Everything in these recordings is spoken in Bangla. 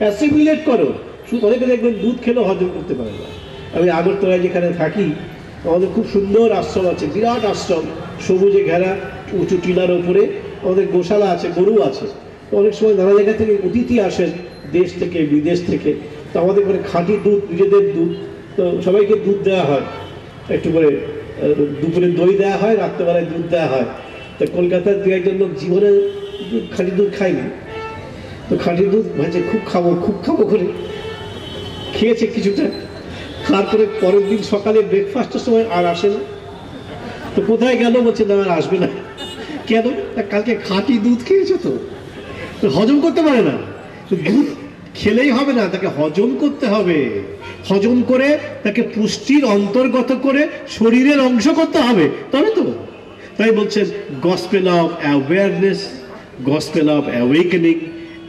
অ্যাসিমিলেট করো। শুধু অনেকে দেখবেন দুধ খেলেও হজম করতে পারে না। আমি আগরতলায় যেখানে থাকি, আমাদের খুব সুন্দর আশ্রম আছে, বিরাট আশ্রম, সবুজে ঘেরা, উঁচু টিলার ওপরে আমাদের গোশালা আছে, গরু আছে। তো অনেক সময় নানা জায়গা থেকে অতিথি আসেন, দেশ থেকে বিদেশ থেকে। তো আমাদের ঘরে খাঁটি দুধ, নিজেদের দুধ, তো সবাইকে দুধ দেওয়া হয়, একটু করে দুপুরে দই দেওয়া হয়, রাত্রেবেলায় দুধ দেওয়া হয়। তো কলকাতার দু একজন লোক জীবনে খাঁটি দুধ খায়নি, তো খাঁটি দুধ ভাবছে খুব খাবো করে খেয়েছে কিছুটা, তারপরে পরের দিন সকালে ব্রেকফাস্টের সময় আর আসে না। তো কোথায় গেল, বলছে না আর আসবে না। কেন? কালকে খাঁটি দুধ খেয়েছে, তো হজম করতে পারে না। দুধ খেলেই হবে না, তাকে হজম করতে হবে। হজম করে তাকে পুষ্টির অন্তর্গত করে শরীরের অংশ করতে হবে, তবে তো। তাই বলছেন gospel of awareness, gospel of awakening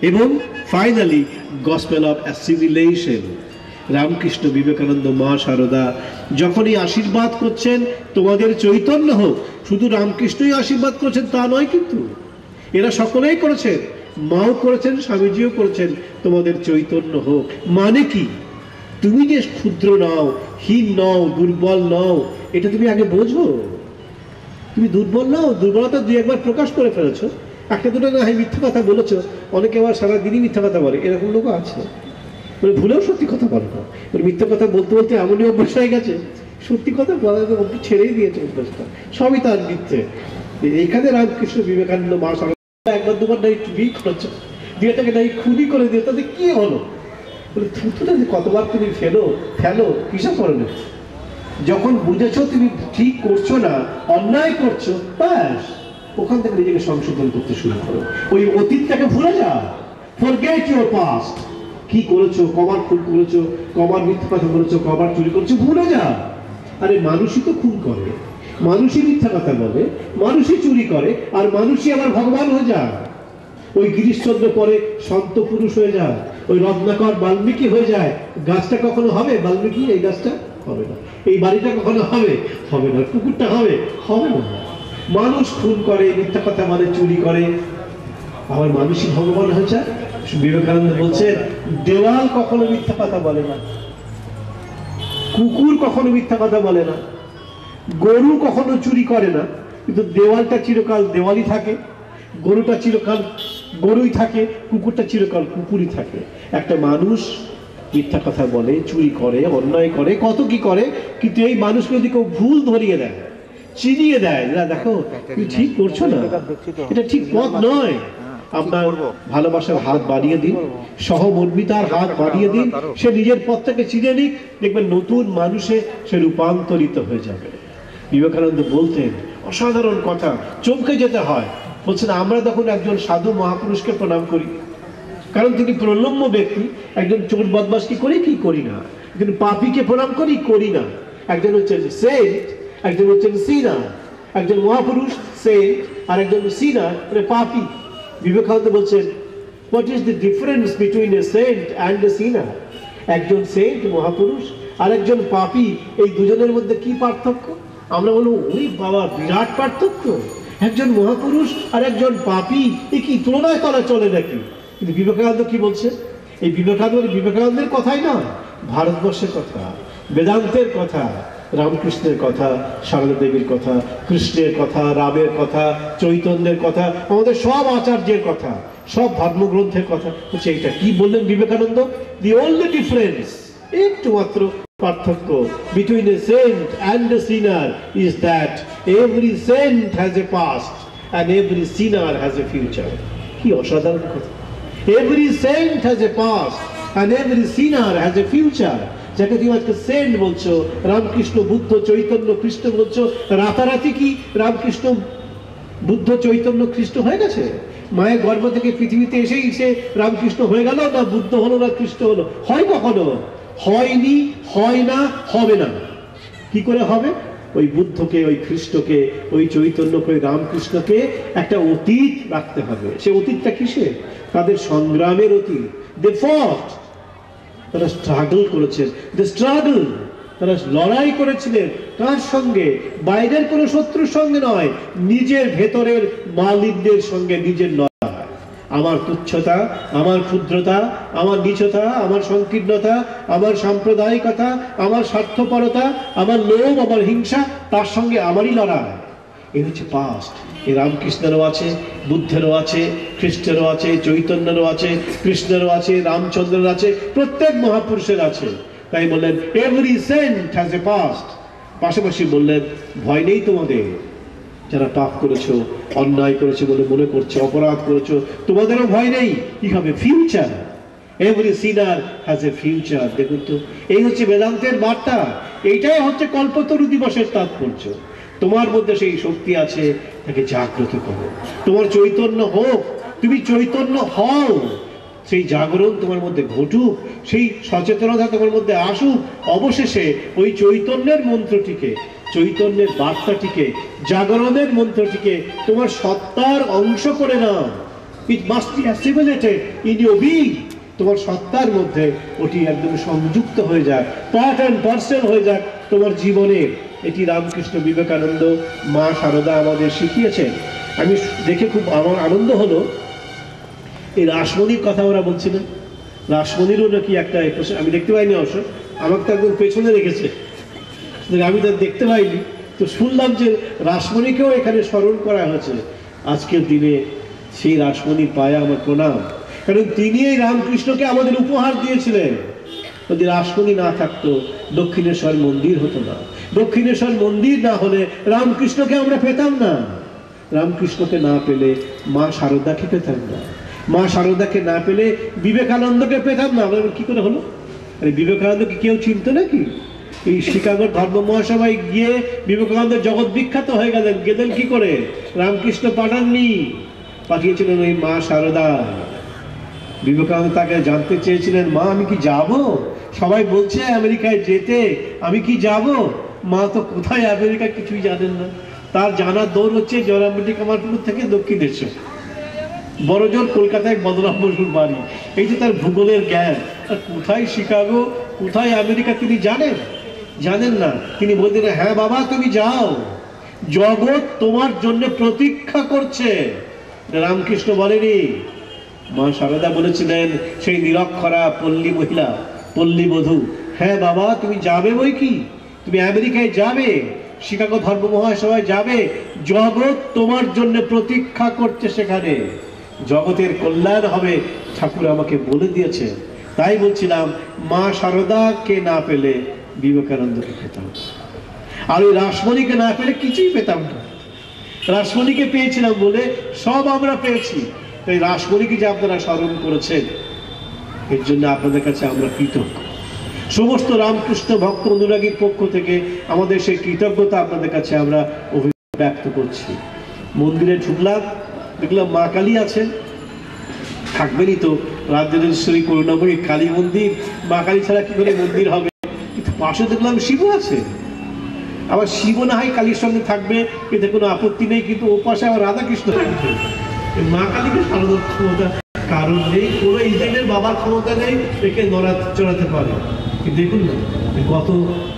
এবং finally gospel of assimilation. Ramakrishna Vivekananda, Maa Sarada যখনই আশীর্বাদ করছেন তোমাদের চৈতন্য হোক, শুধু রামকৃষ্ণই আশীর্বাদ করছেন তা নয়, কিন্তু এরা সকলেই করেছেন, মাও করেছেন, স্বামীজিও করেছেন, তোমাদের চৈতন্য হোক। মানে কি? তুমি যে ক্ষুদ্র নাও, হীন নাও, দুর্বল নাও, এটা তুমি আগে বোঝো। তুমি দুর্বল নাও, দুর্বলতা দুই একবার প্রকাশ করে ফেলেছো, একটা দুটো না হয় মিথ্যা কথা বলেছো। অনেকে আবার সারাদিনই মিথ্যা কথা বলে, এরকম লোক আছে, মানে ভুলেও সত্যি কথা বলে না। মিথ্যা কথা বলতে বলতে এমনই অভ্যাস হয়ে গেছে, সত্যি কথা বলা ছেড়েই দিয়েছে অভ্যাসটা, সবই তার মিথ্যে। এখানে রামকৃষ্ণ বিবেকানন্দ, মা শারদা একবার দুবার নাই বিয়ে করেছে, বিয়েটাকে নাই খুনি করে দিয়ে, তাদের কি হলো? বলে থুতুটা যে কতবার তুমি ফেলো কিসব করো না। যখন বুঝেছো তুমি ঠিক করছো না, অন্যায় করছো, ব্যাস ওখান থেকে নিজেকে সংশোধন করতে শুরু করো। ওই অতীতটাকে ভুলে যাও, ফরগেট ইউর পাস্ট। কি করেছো, কবার খুন করেছো, কবার মিথ্যা কথা বলেছো, কবার চুরি করেছো, ভুলে যাও। আরে মানুষই তো খুন করে, মানুষই মিথ্যা কথা বলে, মানুষই চুরি করে, আর মানুষই আবার ভগবান হয়ে যায়। ওই গিরিশচন্দ্র পরে সন্ত পুরুষ হয়ে যায়, ওই রত্নাকর বাল্মীকি হয়ে যায়। গাছটা কখনো হবে বাল্মীকি? এই গাছটা হবে না। এই বাড়িটা কখনো হবে না। কুকুরটা হবে না। মানুষ খুন করে, মিথ্যা কথা বলে, চুরি করে, আবার মানুষই ভগবান হয়ে যায়। বিবেকানন্দ বলছেন দেওয়াল কখনো মিথ্যা কথা বলে না, কুকুর কখনো মিথ্যা কথা বলে না, গরু কখনো চুরি করে না, কিন্তু দেওয়ালটা চিরকাল দেওয়ালই থাকে, গরুটা চিরকাল গরুই থাকে, কুকুরটা চিরকাল কুকুরই থাকে। একটা মানুষ মিথ্যা কথা বলে, চুরি করে, অন্যায় করে, কত কি করে, কিন্তু এই মানুষকে যদি কেউ ভুল ধরিয়ে দেয়, চিনিয়ে দেয়, দেখো তুমি ঠিক করছো না, এটা ঠিক পথ নয়, আপনার ভালোবাসার হাত বাড়িয়ে দিন, সহমর্মিতার হাত বাড়িয়ে দিন, সে নিজের পথ থেকে চিনে নিক, দেখবেন নতুন মানুষে সে রূপান্তরিত হয়ে যাবে। বিবেকানন্দ বলতেন অসাধারণ কথা, চমকে যেতে হয়। বলছেন আমরা তখন একজন সাধু মহাপুরুষকে প্রণাম করি, কারণ তিনি প্রলম্ব ব্যক্তি। একজন চোর বদমাশকে করি কি করি না, একজন পাপীকে প্রণাম করি না। একজন হচ্ছেন সেন্ট, একজন হচ্ছেন সিনার। একজন মহাপুরুষ সেন্ট, আর একজন সিনার মানে পাপী। বিবেকানন্দ বলছেন what is the difference between a saint and a sinner? একজন সেন্ট মহাপুরুষ আর একজন পাপী, এই দুজনের মধ্যে কি পার্থক্য? আমরা বলবো ওই বাবা বিরাট পার্থক্য, একজন মহাপুরুষ আর একজন পাপী, এ কি তুলনায় করা চলে নাকি? কিন্তু বিবেকানন্দ কি বলছে? এই বিবেকানন্দের কথাই না, ভারতবর্ষের কথা, বেদান্তের কথা, রামকৃষ্ণের কথা, সারদা দেবীর কথা, কৃষ্ণের কথা, রামের কথা, চৈতন্যের কথা, আমাদের সব আচার্যের কথা, সব ধর্মগ্রন্থের কথা হচ্ছে এইটা। কি বললেন বিবেকানন্দ? দি ওনলি ডিফারেন্স, একটু মাত্র পার্থক্য between a saint and a sinner is that every saint has a past and every sinner has a future. কি অসাধারণ কথা! Every saint has a past and every sinner has a future. যাকে তুমি আজকে সেন্ট বলছো, রামকৃষ্ণ, বুদ্ধ, চৈতন্য, কৃষ্ণ বলছো, রাতারাতি কি রামকৃষ্ণ, বুদ্ধ, চৈতন্য, কৃষ্ণ হয়ে গেছে? মায়ের গর্ভ থেকে পৃথিবীতে এসেই সে রামকৃষ্ণ হয়ে গেল, না বুদ্ধ হলো, না কৃষ্ণ হলো? হয় কখনো? হয়নি, হয় না, হবে না। কি করে হবে? ওই বুদ্ধকে, ওই খ্রিস্টকে, ওই চৈতন্যকে, ওই রামকৃষ্ণকে একটা অতীত রাখতে হবে। সে অতীতটা কিসে? তাদের সংগ্রামের অতীত। দে ফট, তারা স্ট্রাগল করেছেন, দে স্ট্রাগল, তারা লড়াই করেছিলেন। কার সঙ্গে? বাইরের কোনো শত্রুর সঙ্গে নয়, নিজের ভেতরের মালিকদের সঙ্গে নিজের লড়াই। আমার তুচ্ছতা, আমার ক্ষুদ্রতা, আমার নীচতা, আমার সংকীর্ণতা, আমার সাম্প্রদায়িকতা, আমার স্বার্থপরতা, আমার লোভ, আমার হিংসা, তার সঙ্গে আমারই লড়াই। এ হচ্ছে পাস্ট। এই রামকৃষ্ণেরও আছে, বুদ্ধেরও আছে, খ্রিস্টেরও আছে, চৈতন্যেরও আছে, কৃষ্ণেরও আছে, রামচন্দ্রের আছে, প্রত্যেক মহাপুরুষের আছে। তাই বললেন every saint has a past. পাশাপাশি বললেন ভয় নেই তোমাদের, যারা পাপ করেছো, অন্যায় করেছো বলে মনে করছো, অপরাধ করেছো, তোমাদেরও ভয় নেই। কি হবে? Future. Every sinner has a future. দেখুন তো, এই হচ্ছে বেদান্তের বার্তা। এইটাই হচ্ছে কল্পতরু দিবসের তাৎপর্য। তোমার মধ্যে সেই শক্তি আছে, তাকে জাগ্রত করো। তোমার চৈতন্য হোক, তুমি চৈতন্য হও, সেই জাগরণ তোমার মধ্যে ঘটুক, সেই সচেতনতা তোমার মধ্যে আসুক। অবশেষে ওই চৈতন্যের মন্ত্রটিকে, চৈতন্যের বার্তাটিকে, জাগরণের মন্ত্রটিকে তোমার সত্তার অংশ করে নাও। It must be assimilated in your being. তোমার সত্তার মধ্যে ওটি একদম সংযুক্ত হয়ে যায়, পার্ট অ্যান্ড পার্সেল হয়ে যাক তোমার জীবনের। এটি রামকৃষ্ণ বিবেকানন্দ, মা শারদা আমাদের শিখিয়েছেন। আমি দেখে খুব আমার আনন্দ হলো, এই রাসমণির কথা ওরা বলছিলেন। রাসমণিরও নাকি একটা, আমি দেখতে পাইনি অবশ্য, আমাকে তো একদম পেছনে রেখেছে, আমি তো দেখতে পাইনি। তো শুনলাম যে রাসমণিকেও এখানে স্মরণ করা হয়েছে আজকের দিনে। সেই রাসমণির পায়ে আমার প্রণাম, কারণ তিনি এই রামকৃষ্ণকে আমাদের উপহার দিয়েছিলেন। যদি রাসমণি না থাকতো, দক্ষিণেশ্বর মন্দির হতো না। দক্ষিণেশ্বর মন্দির না হলে রামকৃষ্ণকে আমরা পেতাম না। রামকৃষ্ণকে না পেলে মা শারদাকে পেতাম না। মা শারদাকে না পেলে বিবেকানন্দকে পেতাম না। আমরা কি করে হলো? আরে বিবেকানন্দকে কেউ চিনত নাকি? এই শিকাগোর ধর্ম মহাসভায় গিয়ে বিবেকানন্দ জগৎ বিখ্যাত হয়ে গেলেন। গেলেন কি করে? রামকৃষ্ণ পাঠাননি, পাঠিয়েছিলেন ওই মা শারদা। বিবেকানন্দ তাকে জানতে চেয়েছিলেন, মা আমি কি যাব? সবাই বলছে আমেরিকায় যেতে, আমি কি যাব? মা তো কোথায় আমেরিকা কিছুই জানেন না। তার জানার দৌড় হচ্ছে জয়রামবাটি কামারপুকুর থেকে দক্ষিণেশ্বর, বড়জোর কলকাতায় বলরাম বসুর বাড়ি। এই যে তার ভূগোলের জ্ঞান। আর কোথায় শিকাগো, কোথায় আমেরিকা তিনি জানেন না। তিনি বলতেন, হ্যাঁ বাবা তুমি যাও, জগৎ তোমার জন্য প্রতীক্ষা করছে। রামকৃষ্ণ বলেনি, মা শারদা বলেছিলেন, সেই নিরক্ষরা পল্লী মহিলা, পল্লী বধূ, হ্যাঁ বাবা তুমি যাবে বই কি, তুমি আমেরিকায় যাবে, শিকাগো ধর্ম মহাসভায় যাবে, জগৎ তোমার জন্য প্রতীক্ষা করছে সেখানে। জগতের কল্যাণ হবে, ঠাকুর আমাকে বলে দিয়েছে। তাই বলছিলাম, মা শারদাকে না পেলে বিবেকানন্দকে পেতাম, আর ওই রাসমণিকে না পেলে কিছুই পেতাম না। রাসমণিকে পেয়েছিলাম বলে সব আমরা পেয়েছি। তাই রাসমণিকে যে আপনারা স্মরণ করেছেন, এর জন্য আপনাদের কাছে আমরা কৃতজ্ঞ। সমস্ত রামকৃষ্ণ ভক্ত অনুরাগীর পক্ষ থেকে আমাদের সেই কৃতজ্ঞতা আপনাদের কাছে আমরা ব্যক্ত করছি। মন্দিরে ঢুকলাম, দেখলাম মা কালী আছেন, থাকবেনই তো, রাজরাজেশ্বরী করুণাময়ী কালী মন্দির। মা কালী ছাড়া কি করে মন্দির হবে? কিন্তু পাশে দেখলাম শিব আছে। আবার শিব না হয় কালীর সঙ্গে থাকবে, এতে কোনো আপত্তি নেই, কিন্তু ও পাশে আবার রাধাকৃষ্ণ থাকবে। মা কালীকে সারদার ক্ষমতা কারণ নেই, কোনো ইন্দ্রের বাবার ক্ষমতা নেই একে চড়াতে পারে। দেখুন না, গত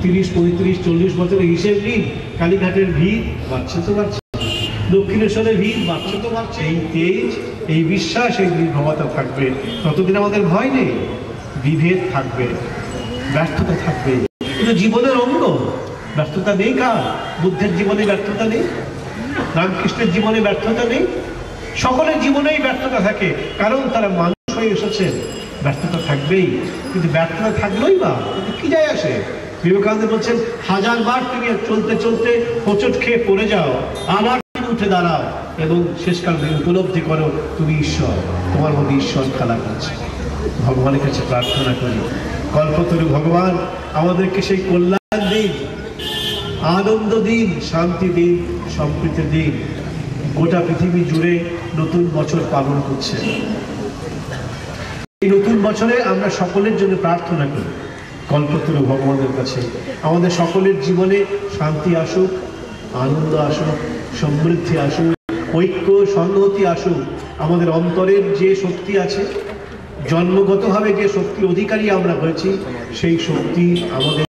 30, 35, 40 বছরের হিসেব নিন, কালীঘাটের ভিড় বাড়ছে তো বাড়ছে, দক্ষিণেশ্বরের ভিড় বাড়ছে তো বাড়ছে। এই তেজ, এই বিশ্বাস, এই নির্ভরতা থাকবে, ততদিন আমাদের ভয় নেই। বিভেদ থাকবে, ব্যর্থতা থাকবে, কিন্তু জীবনের অঙ্গ। ব্যর্থতা নেই কার? বুদ্ধের জীবনে ব্যর্থতা নেই, রামকৃষ্ণের জীবনে ব্যর্থতা নেই, সকলের জীবনেই ব্যর্থতা থাকে, কারণ তারা মানুষ হয়ে এসেছেন। ব্যর্থতা থাকবেই, কিন্তু ব্যর্থতা থাকলোই বা কি যায় আসে? বিবেকানন্দ বলছেন, 1000 বার তুমি চলতে চলতে হোঁচট খেয়ে পড়ে যাও, আবার উঠে দাঁড়াও এবং শেষকাল উপলব্ধি করো তুমি ঈশ্বর, তোমার মধ্যে ঈশ্বর খেলা করছে। ভগবানের কাছে প্রার্থনা করি, কল্পতরু ভগবান আমাদেরকে সেই কল্যাণ দিন, আনন্দ দিন, শান্তি দিন, সম্প্রীতি দিন। গোটা পৃথিবী জুড়ে নতুন বছর পালন করছে। এই নতুন বছরে আমরা সকলের জন্য প্রার্থনা করি কল্পতরু ভগবানের কাছে, আমাদের সকলের জীবনে শান্তি আসুক, আনন্দ আসুক, সমৃদ্ধি আসুক, ঐক্য সংহতি আসুক। আমাদের অন্তরের যে শক্তি আছে, জন্মগতভাবে যে শক্তির অধিকারী আমরা হয়েছি, সেই শক্তি আমাদের